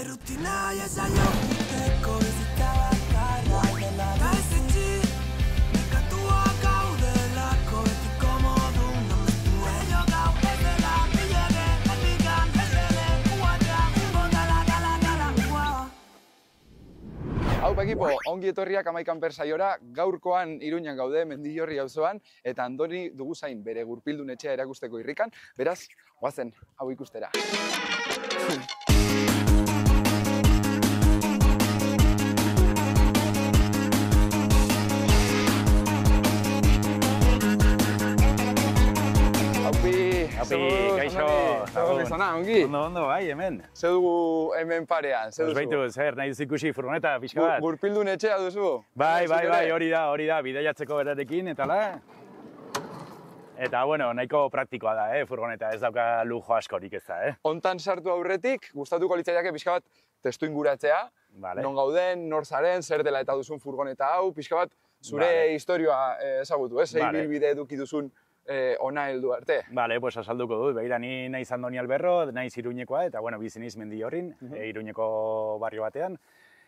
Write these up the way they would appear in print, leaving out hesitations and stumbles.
Rutina ja zaio juteko bizitza bakarra Gazetxi, nekatua gaudelako betiko modun Namestu ello gau ezela bilege Erdikan ezele kuatea Gala Hau ekipo, ongi etorriak Amaikanper saiora, gaurkoan Iruñan gaude, Mendillorri auzoan, eta Andoni dugu zain bere gurpildun etxea erakusteko irrikan, beraz, goazen, hau ikustera. Kaixo, ongi? Ondo, bai, hemen. Ze dugu hemen parean, ze duzu? Baitu, zer, nahi duzu ikusi furgoneta, pixka bat? Gurpildun etxea duzu? Bai, hori da, bidaiatzeko berarekin, eta la. Eta, bueno, nahiko praktikoa da, furgoneta, ez dauka lujo askorik ez da, Hontan sartu aurretik, gustatuko litzaidake pixka bat testu inguratzea, non gauden, nor zaren, zer dela eta duzun furgoneta hau, pixka bat zure historioa ezagutu, zein bilbide eduki duzun ona heldu arte. Bale, pues azalduko dut, begira, ni naiz Andoni Alberro, naiz Iruñekoa, eta, bueno, biziniz Mendillorrin, Iruñeko barrio batean.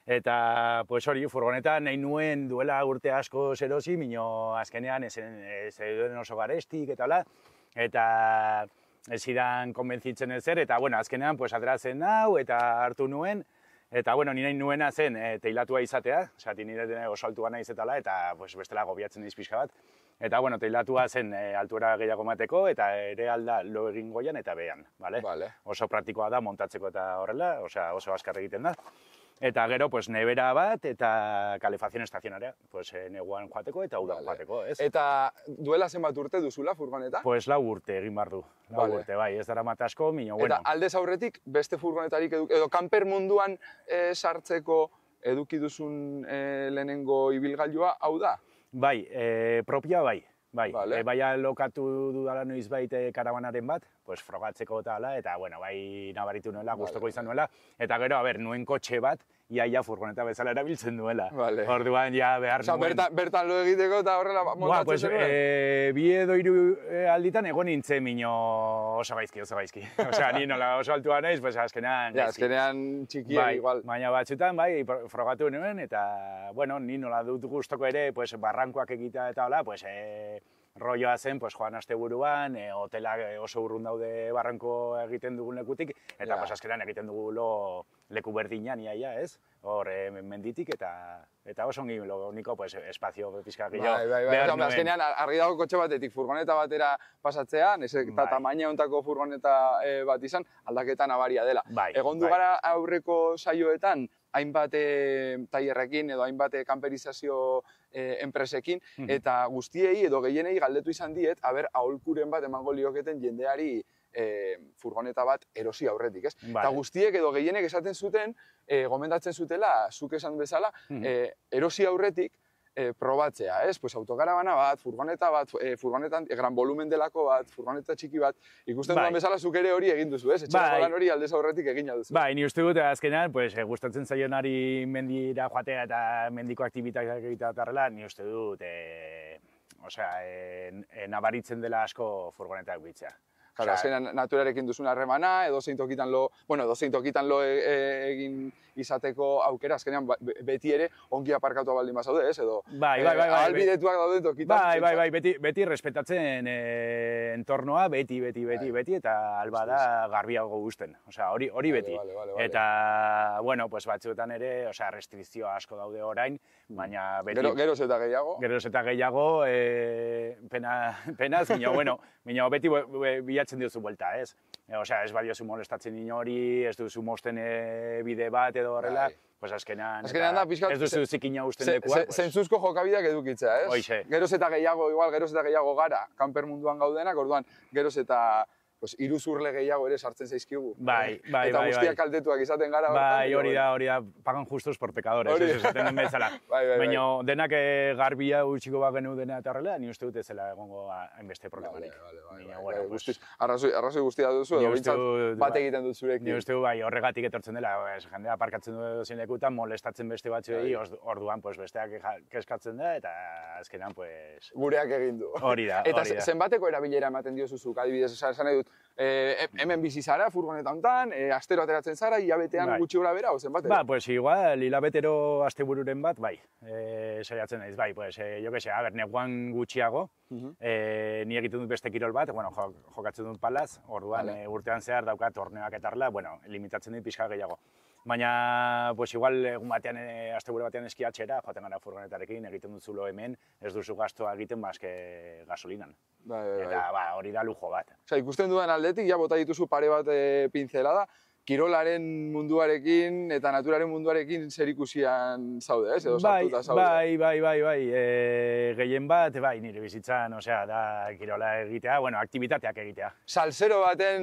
Eta, pues hori, furgoneta nahi nuen duela urte asko zerosi, mino azkenean ez duen oso garestik eta hola. Eta ez zidan konbentzitzen ezer, eta, bueno, azkenean, pues ateratzen hau, eta hartu nuen. Eta, bueno, ni nahi nuena zen teilatua izatea, zati nire oso altua naiz etala, eta pues, bestela gobiatzen diz pixka bat. Eta, bueno, teilatua zen altuera gehiago mateko, eta ere alda lo egin goian eta behan, bale? Oso praktikoa da montatzeko eta horrela, oso azkar egiten da. Eta gero, pues, nebera bat eta kalefazioen estazionarea, pues, neguan joateko eta udan joateko, ez? Eta duela zenbat urte duzula furgoneta? Pues 4 urte egin behar du, 4 urte, bai, ez dara matasko, mino, bueno. Eta aldez aurretik beste furgonetarik edo kanper munduan sartzeko eduki duzun lehenengo ibilgailua hau da? Bai, propia bai. Baina lokatu dudala noiz baite karabanaren bat, pues frogatzeko eta ala, eta, bueno, bai nabaritu nuela, gustoko izan nuela, eta gero, nuen kotxe bat, iaia furgoneta bezala erabiltzen duela. Orduan, ja, behar nuen... Bertan lo egiteko eta horrela montatzen zenuen? Bi edo 3 alditan egon nintzen mino oso gaizki. Osea, ni nola oso altua naiz, pues azkenean... Ja, azkenean txikia igual. Baina batzutan, bai, frogatu nuen, eta, bueno, ni nola dut gustoko ere, pues barrankoak egitea eta hola, pues... rolloa zen, pues, joan asteburuan, hotelak oso urrun daude barranko egiten dugun lekutik, eta pues, azkenean egiten dugu leku berdinan iaia, ez? Hor, menditik, eta oso ongi niko, pues, espazio pizka gehiago. Bai, azkenean, argi dago kotxe batetik furgoneta batera pasatzean, eta tamaina hontako furgoneta bat izan, aldaketa nabaria dela. Egon du gara aurreko saioetan, hainbat tailerrekin edo hainbat kanperizazio enpresekin, eta guztiei edo gehienei galdetu izan diet, aholkuren bat emango lioketen jendeari furgoneta bat erosi aurretik, ez? Eta guztiek edo gehienek esaten zuten, gomendatzen zutela, zuk esan bezala, erosi aurretik probatzea, ez? Pues autokarabana bat, furgoneta bat, furgonetan gran volumen delako bat, furgoneta txiki bat, ikusten duan bezala zuk ere hori egin duzu, ez? Etxerako lan hori aldez aurretik egina duzu. Bai, ni uste dut azkenean, pues, gustatzen zaionari mendira joatea eta mendiko aktibitateak egitea eta horrela, ni uste dut, nabaritzen dela asko furgonetak bitzea. Azkenean naturarekin duzun harremana, edozein tokitan lo egin izateko aukera, azkenean beti ere ongi aparkatu baldin bazaude, ez? Edo ahalbidetuak daude tokitan. Bai, beti respetatzen entornoa, beti, eta alba da garbiago guzten. Osea, hori beti. Eta, bueno, pues batzuetan ere, osea, restrikzio asko daude orain, baina beti... Geroz eta gehiago? Geroz eta gehiago, penaz, baina beti bilatzen diozu buelta, ez? Osea, ez badiozu molestatzen inori, ez duzu mosten bide bat edo horrela, pues azkenean ez duzu zikina usten lekuak. Zentzuzko jokabideak edukitza, ez? Hoixe. Geroz eta gehiago gara, kanper munduan gaudenak, orduan geroz eta iruzurle gehiago ere sartzen zaizkigu. Bai. Eta guztiak kaltetuak izaten gara. Bai, hori da, pagan justos por pecadores, ez esaten den bezala. Baina denak garbia utxiko bagenu dena eta horrela, ni uste dut ez zela egongo hainbeste problemarik. Arrazoi guztia duzu, edo bintzat bat egiten dut zurekin. Ni uste dut, bai, horregatik etortzen dela, jendea aparkatzen du zein lekutan, molestatzen beste batzuei, orduan besteak keskatzen da, eta azkenan, gureak egin du. Hori da. Eta zenbateko erabilera ematen diozuzuk, adibidez, esan nahi dut, hemen bizi zara, furgoneta hontan, astero ateratzen zara, hilabetean gutxi gora bera, ozen batera? Pues igual, hilabetero astebururen bat, bai, saiatzen naiz, bai, pues, jo que se, a ber, neguan gutxiago, ni egiten dut beste kirol bat, bueno, jokatzen dut palaz, orduan urtean zehar daukat torneoak etarla, bueno, limitatzen dit pixka gehiago. Baina, pues igual, egun batean, asteburu batean eskiatxera, joaten gara furgonetarekin, egiten dut zulo hemen, ez duzu gastoa egiten bazke gasolinan. Eta, hori da lujo bat. Osa, ikusten dudan aldetik, ja bota dituzu pare bat pintzelada, kirolaren munduarekin eta naturaren munduarekin zerikusian zaude, ez? Edo sartuta zaude? Bai, gehien bat, bai, nire bizitzan, osea, da kirola egitea, bueno, aktibitateak egitea. Salsero baten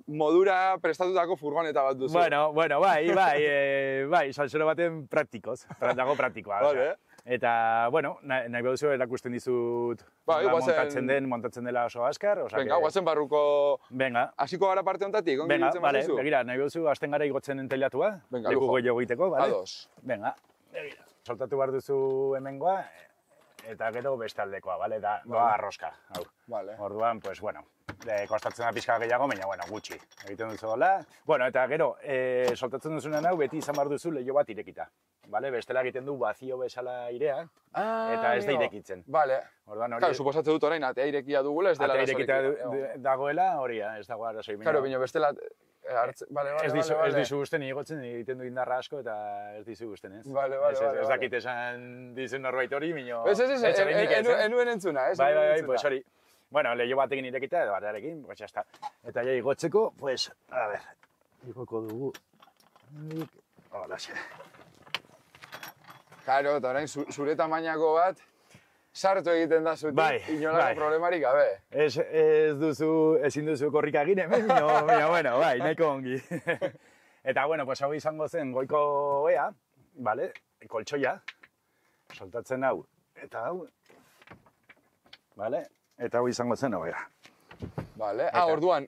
modura prestatutako furgoneta bat duzu. Bueno, bai, salsero baten dago praktikoa. Vale. Eta, bueno, nahi behuzu erakusten dizut montatzen dela oso azkar. Venga, guazen barruko... Venga. Hasiko gara parte hontatik, ongi ditzen bazizu? Begira, nahi behuzu hasten gara igotzen enteilatua. Venga, leku gehiago egiteko, bale? Ados. Venga, begira. Soltatu behar duzu hemengoa, eta gero bestaldekoa, bale? Doa arroska, hau. Orduan, pues, bueno, kostatzen da pixka gehiago, baina, bueno, gutxi. Egiten duzu dola. Bueno, eta gero, soltatzen duzunen hau, beti izan behar duzu leiho bat irekita. Bestela egiten du bazio bezala airea, eta ez da irekitzen. Claro, suposatzen dut orain, atea irekia dugula, ez dela arazorik. Atea irekita dagoela, hori ez dago arazoik. Claro, bino bestela... Ez dizu gusten, igotzen egiten du indarra asko, eta ez dizu gusten, ez? Ez dakit esan dizu norbait hori, bino... Ez, enuen entzuna, ez? Bai, pues hori. Bueno, leiho batekin irekita, edo batearekin, pues ya está. Eta ja igotzeko, pues, a ver, igoko dugu. Hola, xe. Karo, eta orain zure tamainako bat, sartu egiten da zutik, inolako problemarik gabe. Ezin duzu korrika egin hemen, baina, bueno, bai, nahiko ongi. Eta, bueno, pues hau izango zen goiko ea, bale, koltsoia, soltatzen hau, eta hau, bale, eta hau izango zen hau ea. Vale. Orduan,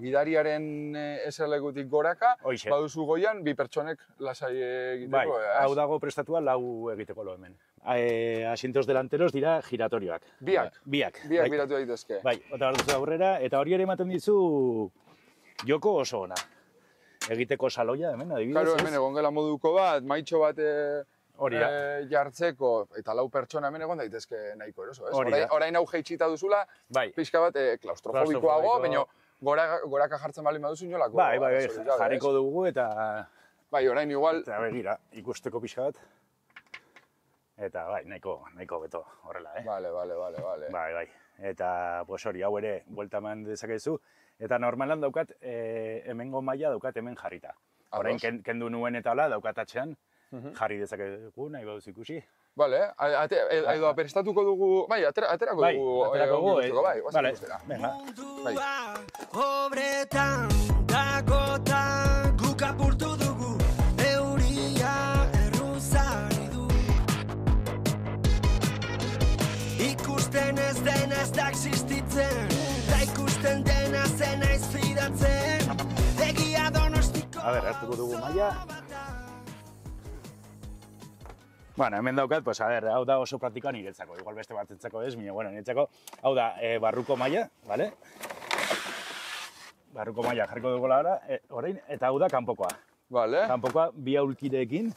gidariaren eserlekutik goraka, baduzu goian, bi pertsonek lasai egiteko, Bai, hau dago prestatua lau egiteko lo hemen. Asientos delanteros dira giratorioak. Biak? Biak giratu daitezke. Bai, eta barduzu aurrera, eta hori ere ematen dizu joko oso ona. Egiteko saloia hemen, adibidez. Claro, hemen egon gela moduko bat, maitxo bat jartzeko, eta lau pertsona hemen egon daitezke nahiko eroso, ez? Orain hau jeitxita duzula, pixka bat klaustrofobikoago, baina goraka jartzen bali maduzu inolako. Bai, jarriko dugu eta... Bai, orain igual... Eta begira, ikusteko pixka bat. Eta bai, nahiko beto horrela, Vale. Bai. Eta, pues hori, hau ere, buelta eman dezakezu. Eta normalan daukat, hemengo maila daukat hemen jarrita. Orain kendu nuen eta hola, daukat atxean. Jarri dezakegu, nahi baduz ikusi. Bale, edo aperestatuko dugu, bai, aterako dugu, bai, bale, venga. Mundua obretan dagotan guk apurtu dugu, euria erruzari du. Ikusten ez dena ez da existitzen, da ikusten dena zena ez fidatzen, egia Donostiko... A ber, hartuko dugu maila. Bueno, hemen daukat, pues, a ver, hau da oso praktikoa niretzako, igual beste batzentzako ez, baina, bueno, niretzako, hau da, barruko maila, bale? Barruko maila jarriko dugu orain, eta hau da kanpokoa. Vale. Kanpokoa bi aulkideekin.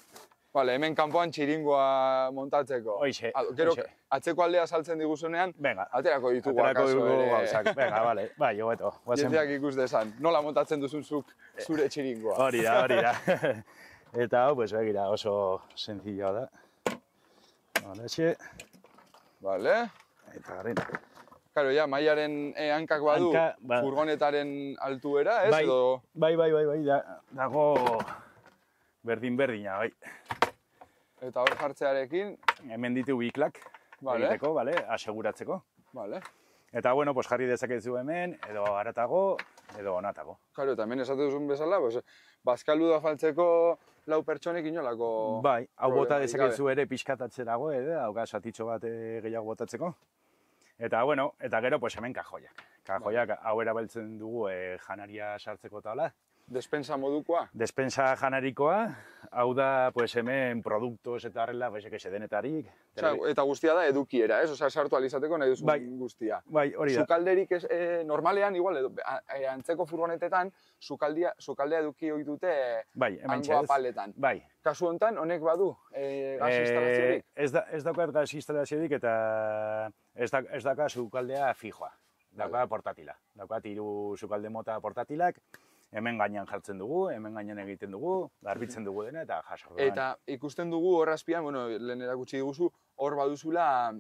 Vale, hemen kanpoan txiringoa montatzeko. Hoixe. Gero, atzeko aldea saltzen diguzunean, aterako ditugu akaso ere. Gauzak, venga, vale, bai, hobeto. Jendeak ikus dezan, nola montatzen duzun zuk zure txiringoa. Hori da. Eta hau, pues, begira, oso sencilloa da. Halaxe. Vale. Eta garen. Claro, ja, mailaren hankak badu furgonetaren altuera, ez? Bai, dago berdina, bai. Eta hor jartzearekin... Hemen ditu biklak egiteko, aseguratzeko. Eta, bueno, pues, jarri dezakezu hemen, edo haratago, edo onatago. Claro, eta hemen esate duzun bezala, bazkaldu da faltzeko lau pertsonek inolako... Bai, hau bota dezakezu ere pixkatatzerago, hauka satitxo bat gehiago botatzeko. Eta, bueno, eta gero, pues, hemen kajoiak. Kajoiak hau erabiltzen dugu janaria sartzeko eta hola. Despensa modukoa? Despensa janarikoa, hau da, pues hemen produktos eta horrela, denetarik. Eta guztia da edukiera, ez? Osea, sartu alizateko nahi duzu guztia. Bai, hori da. Sukalderik normalean, igual, antzeko furgonetetan, sukaldea eduki hori dute hango apaletan. Bai. Kasu honetan, honek badu gas instalaziorik? Ez daukat gas instalaziorik eta ez daukat sukaldea fijoa. Daukat portatila. Daukat 3 sukalde mota portatilak. Hemen gainean jartzen dugu, hemen gainean egiten dugu, garbitzen dugu dena eta jaso. Eta ikusten dugu hor azpian, lehen erakutsi diguzu, hor baduzula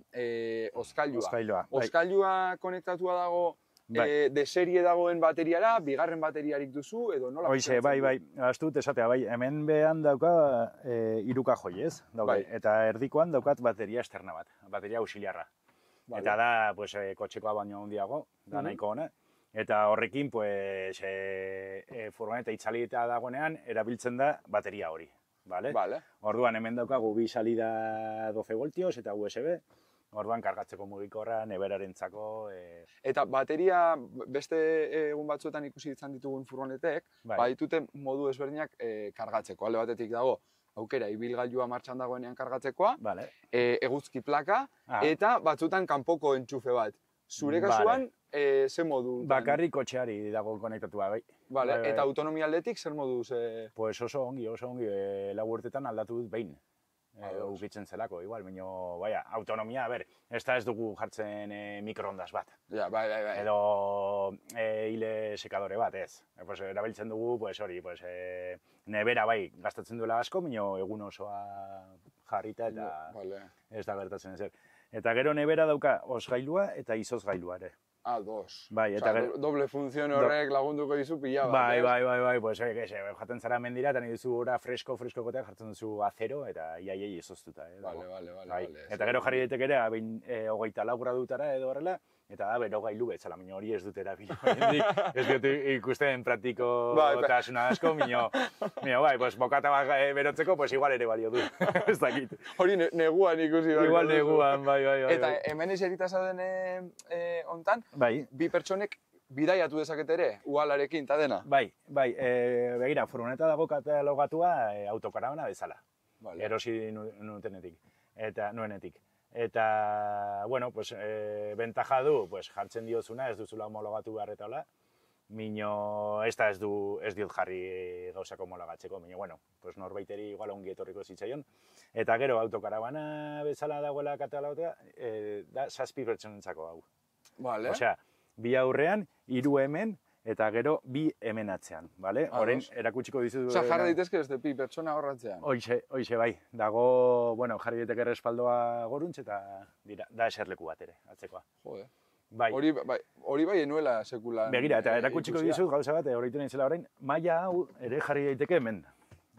oskailua. Oskailua konektatua dago de serie dagoen bateriara, bigarren bateriarik duzu, edo nola? Hoize, bai, astut esatea, bai, hemen behan dauka 3 kajoi, ez? Eta erdikoan daukat bateria externa bat, bateria auxiliarra. Eta da, kotxekoa baino handiago, da nahiko ona. Eta horrekin, furgoneta itzalita dagoenean, erabiltzen da bateria hori. Orduan, hemen daukagu 2 salida 12 voltios eta USB. Orduan, kargatzeko mugikorra, neberarentzako. Eta bateria, beste egun batzuetan ikusi izan ditugun furgonetek, baditute modu ezberdinak kargatzeko. Alde batetik dago, aukera, ibilgailua martxan dagoenean kargatzekoa, eguzki plaka, eta batzutan kanpoko entxufe bat. Zure kasuan, ze modu? Bakarrik kotxeari dago konektatua, bai. Eta autonomia aldetik, zer modu? Pues oso ongi, 4 urtetan aldatu dut behin. Ukitzen zelako, igual, baina, autonomia, ez dugu jartzen mikroondas bat. Edo hile sekadore bat, ez. Erabiltzen dugu, hori, nebera bai, gastatzen duela asko, baina egun osoa jarrita eta ez da gertatzen ezer. Eta gero nebera dauka osgailua eta izozgailua ere. Dos. Doble funzion horrek lagunduko dizu pila bat. Bai, jaten zara mendira eta nahi duzu ora fresko-kotea jartzen duzu azero eta iaiei izoztuta. Eta gero jarri daitek ere, 24 gradutara edo horrela, eta da bero gailu betzala, minio hori ez dut erabili. Ez dut ikusten praktikotasuna asko, minio, bokata bat berotzeko, igual ere balio du. Ez dakit. Hori neguan ikusi. Igual neguan, bai. Eta hemen eserita zauden hontan, bi pertsonek bidaiatu dezakete ere, ualarekin, eta dena? Bai, begira, furgoneta dago katalogatua autokaravana bezala. Erosi nuenetik. Eta, bentaja du, jartzen diozuna, ez duzula homologatu behar eta hola, mino, ez diot jarri gauzako homologatzeko, mino, norbaiteri igual ongi etorriko zitzaion. Eta gero, autokaravana bezala dagoela katalogatua, da 7 pertsonentzako hau. Osea, 2 aurrean, 3 hemen, eta gero 2 hemen atzean, bale? Horein, erakutsiko dizudu... Osa, jarri daitezke ez bi pertsona horratzean? Hoize, bai. Dago, jarri daiteke respaldoa goruntz eta da eserleku bat ere, atzekoa. Jode. Hori bai enuela sekula... Begira, eta erakutsiko dizut gauza bat, horreitu nahi zela orain, maila hau ere jarri daiteke hemen.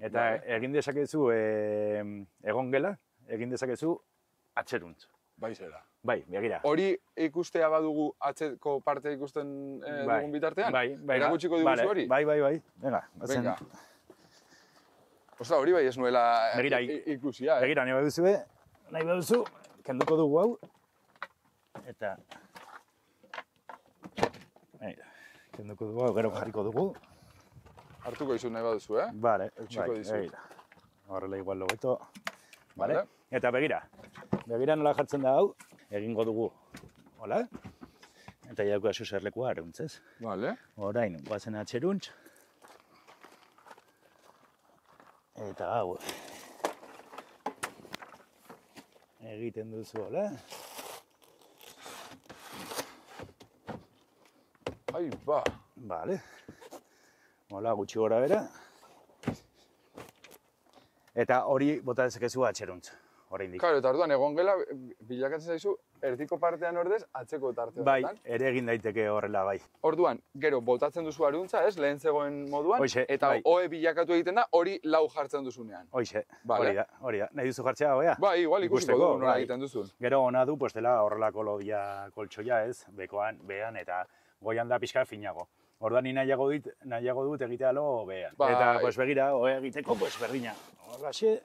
Eta egin dezakezu egon gela, egin dezakezu atzeruntz. Baizera. Bai, begira. Hori ikustea badugu atzeko parte ikusten dugun bitartean? Bai. Erakutsiko diguzu hori? Bai. Venga. Osta, hori bai ez nuela ikusia. Begira, nahi baduzu, kenduko dugu hau. Eta... kenduko dugu hau, gero jarriko dugu. Hartuko izut nahi baduzu, Bale, horrela igual logeto. Bale? Eta begira nola jartzen da hau, egingo dugu, hola? Eta jauko azu zerlekua aruntzez. Bale. Orain, guazen atxeruntz. Eta hau. Egiten duzu, hola? Bale. Hola, gutxi gora bera. Eta hori bota dezakezu atxeruntz. Claro, eta orduan egon gela, bilakatzen zaizu, erdiko partean ordez, atzeko tarte horretan. Bai, ere egin daiteke horrela, bai. Orduan, gero, botatzen duzu aruntza, ez, lehen zegoen moduan, eta oe bilakatu egiten da, hori lau jartzen duzunean. Hoxe, hori da. Nahi duzu jartzea, oea? Bai, igual ikusiko du, nola egiten duzun. Gero ona du, dela horrelako lodia koltsoia, ez, bekoan, behan, eta goian da pixka finago. Orduan, nahiago dut egitea lo behan. Eta, begira, oe egiteko, berdina. Horraxe.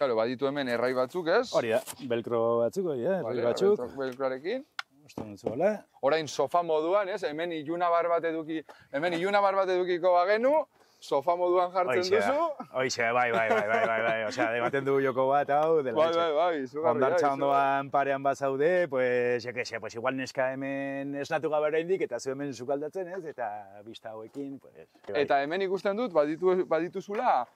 Claro, baditu hemen errai batzuk, ez? Hori da, velcro batzuk, errai batzuk. Velcroarekin. Osten dutzu, hola? Orain sofa moduan, ez? Hemen iluna bar bat edukiko bagenu, sofa moduan jartzen duzu. Hoixe, bai. Osea, ematen du joko bat, hau, dela etxe. Bai, izugarria. Hondartza ondoan parean bazaude, pues, pues igual neska hemen esnatu gabe oraindik, eta zu hemen sukaldatzen, ez? Eta bista hauekin, pues... Eta hemen ikusten dut, badituzula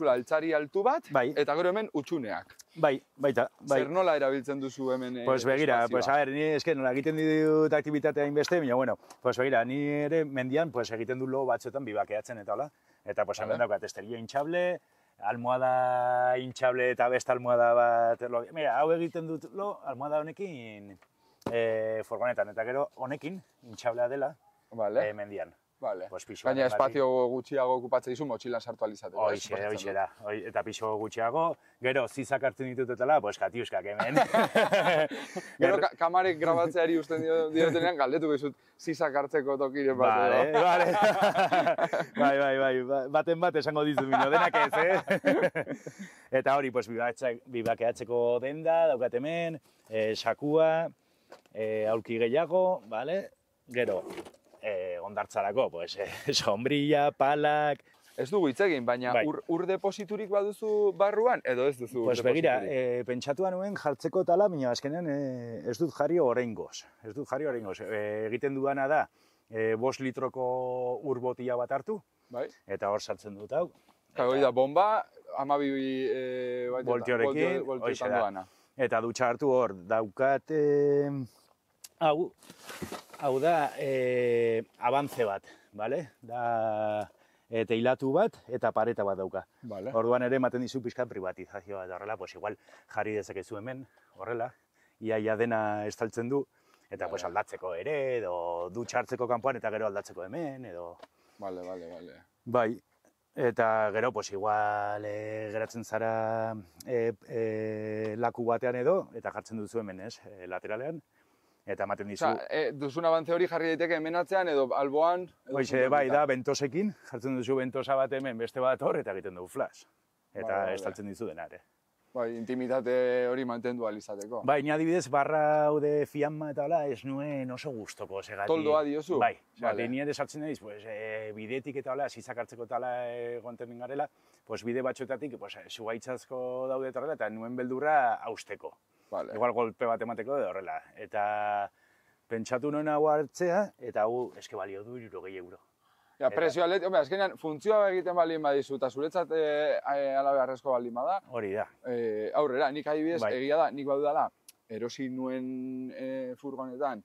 altzari altu bat, eta gero hemen utxuneak. Baita. Zer nola erabiltzen duzu hemen pues begira, pues a ver, ni eske nola egiten ditut aktibitatea hainbeste, baina bueno, pues begira, ni ere mendian pues egiten du lo batzuetan bibakeatzen eta hola. Eta pues hemen daukat esterio hinchable, almohada hinchable eta beste almohada bat. Mira, hau egiten dut lo almohada honekin furgonetan eta gero honekin hinchablea dela mendian. Baina espazio gutxiago okupatzen dizu motxilan sartu alizateko. Hoixe da, eta piso gutxiago, gero zizak hartzen ditutetela, pues katiuskak hemen. Gero kamarek grabatzeari usten diotenean galdetu bezut zizak hartzeko tokiren bat. Bai, baten bat esango dizu mino, denak ez, Eta hori, pues bibakeatzeko denda, daukat hemen, sakua, aulki gehiago, gero, hondartzarako, pues, sombrilla, palak... Ez dugu hitz egin, baina ur depositurik baduzu barruan, edo ez duzu pues begira, pentsatua nuen jartzeko tala, baina azkenean ez dut jarri oraingoz. Egiten dudana da, 5 litroko ur botila bat hartu, eta hor sartzen dut hau. Hori da, bomba, 12 voltiorekin, hoxe da. Eta dutxa hartu hor, daukat... Hau da, abantze bat, da teilatu bat eta pareta bat dauka. Orduan ere ematen dizu pixkat privatizazioa eta horrela, pues igual jarri dezakezu hemen, horrela, iaia dena estaltzen du, eta pues aldatzeko ere, edo dutxa hartzeko kanpoan eta gero aldatzeko hemen, edo... Bale. Bai, eta gero, pues igual geratzen zara laku batean edo, eta jartzen duzu hemen, lateralean. Eta ematen dizu... Duzun abantze hori jarri daiteke hemen atzean edo alboan... Hoixe, bai, da, bentosekin, jartzen duzu bentosa bat hemen, beste bat hor, eta egiten dugu flash. Eta estaltzen dizu dena, ere. Bai, intimitate hori mantendu alizateko. Bai, ni adibidez, barra haude fiamma eta hola, ez nuen oso gustoko, segati... Toldoa diozu? Bai, ni ere sartzen naiz, bidetik eta hola, zizak hartzeko eta hola egonten garela, bide batxoetatik, zuaitzazko daude eta horrela, eta nuen beldurra hausteko. Igual golpe bat emateko edo horrela. Eta pentsatu nuen hau hartzea, eta hau eske balio du 60 euro. Presio aldetik, azkenean, funtzioa egiten balin badizu, eta zuretzat ala beharrezko balin bada. Hori da. Aurrera, nik adibidez, egia da, nik badudala, erosi nuen furgonetan,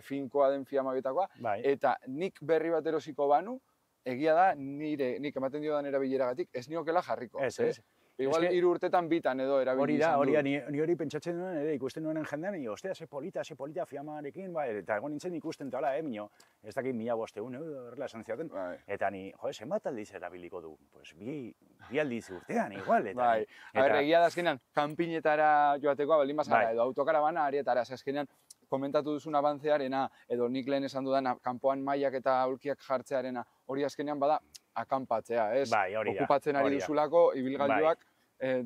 finkoa den fiamabetakoa, eta nik berri bat erosiko banu, egia da, nik ematen dio dan erabileragatik, ez niokela jarriko. Ez. Igual 3 urtetan bitan edo erabili izan du. Ni hori pentsatzen duen, ikusten duen jendean, ostea, ze polita fiamarekin, eta egon nintzen ikusten tala, minio, ez dakit 1500 euro, horrela esan ziaten, eta ni, zenbat aldiz erabiliko du? Pues bi aldiz urtean, igual. Bai, egia da azkenean, kanpinetara joateko, baldin bazara, edo autokarabana arietara, azkenean, komentatu duzun abantzearena, edo nik lehen esan dudan, kanpoan mailak eta aulkiak jartzearena, hori azkenean bada, akanpatzea, ez? Bai, hori da. Okupatzen ari duzulako, ibilgailuak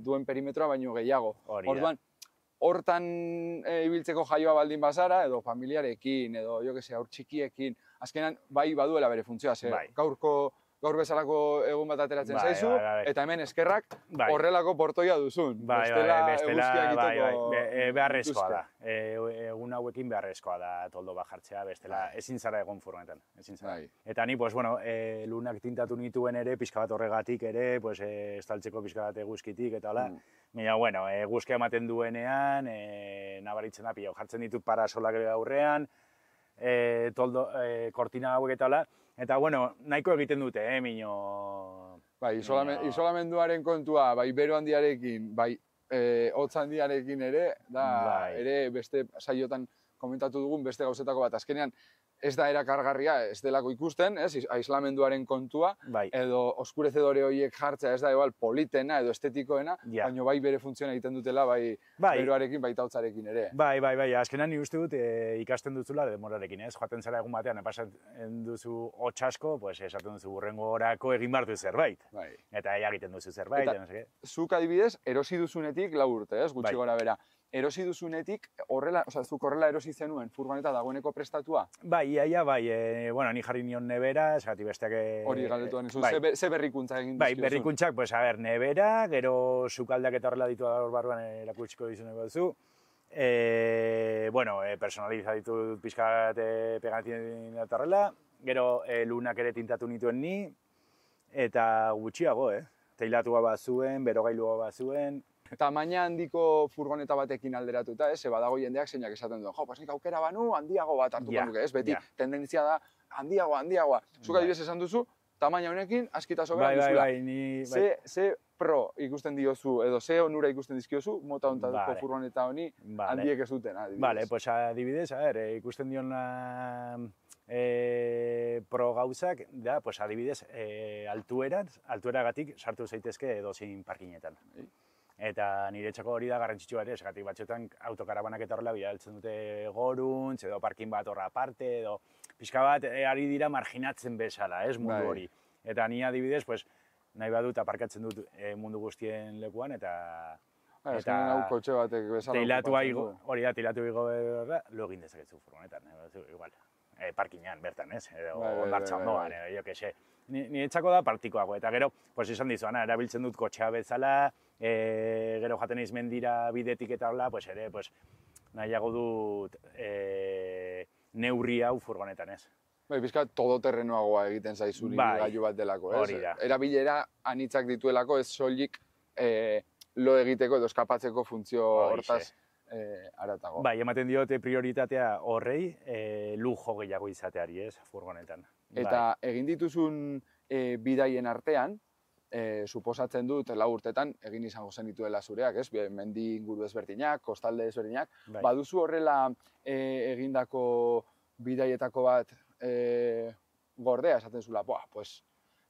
duen perimetroa baino gehiago. Orduan, hortan ibiltzeko jaioa baldin bazara, edo familiarekin, edo haur txikiekin, azkenan bai baduela bere funtzioa, gaur bezalako egun bat ateratzen zaizu, eta hemen eskerrak horrelako portoia duzun. Bestela beharrezkoa da. Egun hauekin beharrezkoa da toldo bat jartzea, bestela ezin zara egon furgonetan. Eta ni, lunak tintatu nituen ere, pixka bat horregatik ere, estaltzeko pixka bat eguzkitik eta hola. Baina, eguzkia ematen duenean, nabaritzen da, jartzen ditut parasolak aurrean, kortina hauek eta hola, eta, nahiko egiten dute, minio... Bai, isolamenduaren kontua, bai, bero handiarekin, bai, hotz handiarekin ere, da, ere beste saiotan komentatu dugun beste gauzetako bat. Azkenean, ez da erakargarria, ez delako ikusten, aislamenduaren kontua, edo oskurezedore horiek jartzea ez da igual politena edo estetikoena, baina bai bere funtzioa egiten dutela, bai beroarekin, baita hotzarekin ere. Bai, azkenean ni uste dut ikasten dutzula demorarekin, ez? Joaten zara egun batean, epasatzen duzu hotz asko, esaten duzu burrengo horako egin behar du zerbait. Eta egiten duzu zerbait, eta zuk adibidez, erosi duzunetik 4 urte, ez? Gutxi gora bera. erosi duzunetik, zuk horrela erosi zenuen furgoneta dagoeneko prestatua? Bai, iaia, bai, ni jarri nion nebera, esagati besteak... Hori galdetuan izun, ze berrikuntza egin dizkiozu? Bai, berrikuntzak, nebera, gero sukaldak eta horrela ditu hor barruan erakutsiko dizuneko duzu. Personaliza ditut pixkat pegatin eta horrela, gero lunak ere tintatu nituen ni, eta gutxiago, teilatua bat zuen, berogailua bat zuen. Tamaina handiko furgoneta batekin alderatuta, badago jendeak zeinak esaten duen, pues nik aukera banu handiago bat hartuko nuke, beti tendentzia da handiagoa. Zuk adibidez esan duzu, tamaina honekin askita soberan duzula. Ze pro ikusten diozu, edo ze onura ikusten dizkiozu, mota hontako furgoneta honi handiek ez duten, adibidez. Bale, pues adibidez, ikusten diona pro gauzak, da, pues adibidez, altueragatik sartu zaitezke edozein parkinetan. Eta nire txako hori da garrantzitsua ere, esatik batxotan autokarabanak eta horrela bidaltzen dute goruntz, edo parkin bat horra aparte, edo pixka bat ari dira marginatzen bezala, mundu hori. Eta ni adibidez, nahi badut aparkatzen dut mundu guztien lekuan, eta... Eta kotxe batek bezala okupatzen du. Hori da, teilatu igo lo egin dezakezu furgonetan, igual. Parkinean, bertan, edo ondartza ondoan, edo jo kese. Nire txako da partikoago, eta gero, izan dizuana, erabiltzen dut kotxea bezala, gero jaten eiz mendira bidetik eta hola, ere, nahiago dut neurri hau furgonetan, ez. Bizka todoterrenoagoa egiten zaizuri gailu bat delako, ez? Hori da. Erabilera anitzak dituelako, ez soilik lo egiteko edo eskapatzeko funtzio hortaz aratago. Bai, ematen diote prioritatea horrei, lujo gehiago izateari, ez, furgonetan. Eta egin dituzun bidaien artean, suposatzen dut, 4 urtetan, egin izango zen dituela zureak, ez? Mendi inguru ezberdinak, kostalde ezberdinak. Baduzu horrela egindako bidaietako bat gordea, esaten zula,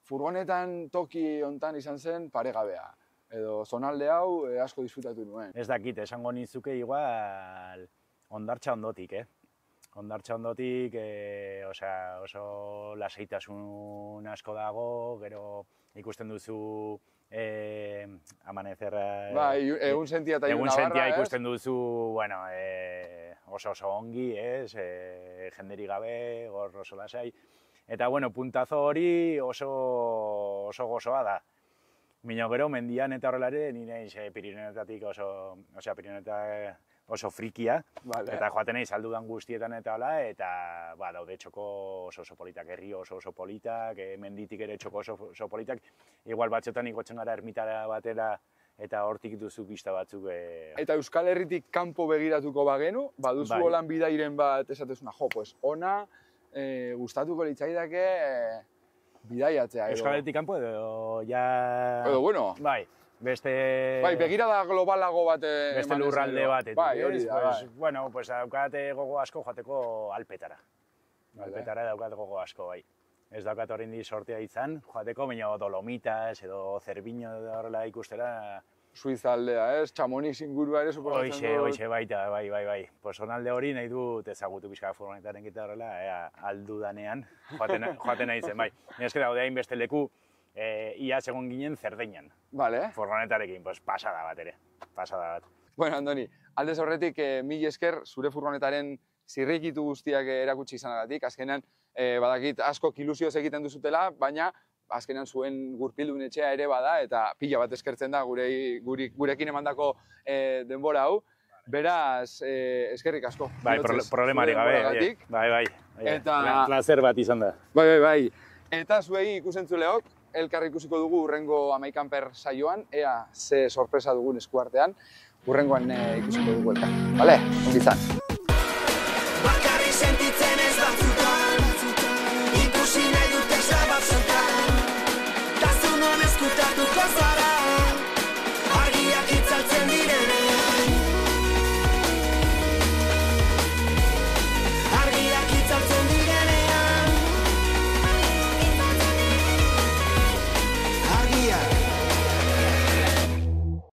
furgonetan toki hontan izan zen paregabea. Edo zonalde hau asko disfrutatu nuen. Ez dakit, esango nizuke igual ondartza ondotik, Ondartza ondotik oso lasaitasun asko dago, gero ikusten duzu amanezerra... Bai, egun sentia eta egun sentia ikusten duzu, oso ongi, jenderi gabe, hor oso lasai. Eta, puntazo hori oso gozoa da. Mino gero, mendian eta horrela ere, nire Pirinetatik oso frikia, eta joaten nahi saldudan guztietan eta hola, eta daude txoko oso politak, herri oso politak, menditik ere txoko oso politak, igual batzotan ikotzen gara ermitara batera, eta hortik duzu pista batzuk. Eta Euskal Herritik kanpo begiratuko bagenu, baduzu holan bidairen bat esatezuna, ona, gustatuko litzaidake bidaiatzea. Euskal Herritik kanpo edo, Edo, bueno. Bai. Beste... Bai, begirada globalago bat beste lurralde bat. Bai, hori da. Daukat gogo asko joateko Alpetara. Alpetara daukat gogo asko, bai. Ez daukat horrendi sortea izan, joateko, baina Dolomitas edo Cerviño horrela ikustera. Suiza aldea, ez? Chamonix ingurua ere suposatzen dut. Hoixe, baita, bai. Zonalde hori nahi dut ezagutu pixka furgonetaren gita horrela, aldu danean, joaten nahi zen, bai. Ez daude hainbeste leku, ia segun ginen Zerdeinan. Furgonetarekin, pasada bat ere. Pasada bat. Bueno, Andoni, aldez horretik, mil esker zure furgonetaren zirrikitu guztiak erakutsi izanagatik. Azkenean, badakit asko ilusioz egiten duzutela, baina azkenean zuen gurpildun etxea ere bada, eta pila bat eskertzen da gurekin emandako denbora hau. Beraz, eskerrik asko. Bai, problemari gabe. Bai. Placer bat izan da. Bai. Eta zuei ikusentzuleok, elkar ikusiko dugu urrengo 11 saioan, ea ze sorpresa dugun eskuartean, urrengoan ikusiko dugu elkar. Bale, ongi izan. Bakarri sentitzen ez batzutan, ikusi nahi dute zabatzutan, tazunon eskutatuko zara.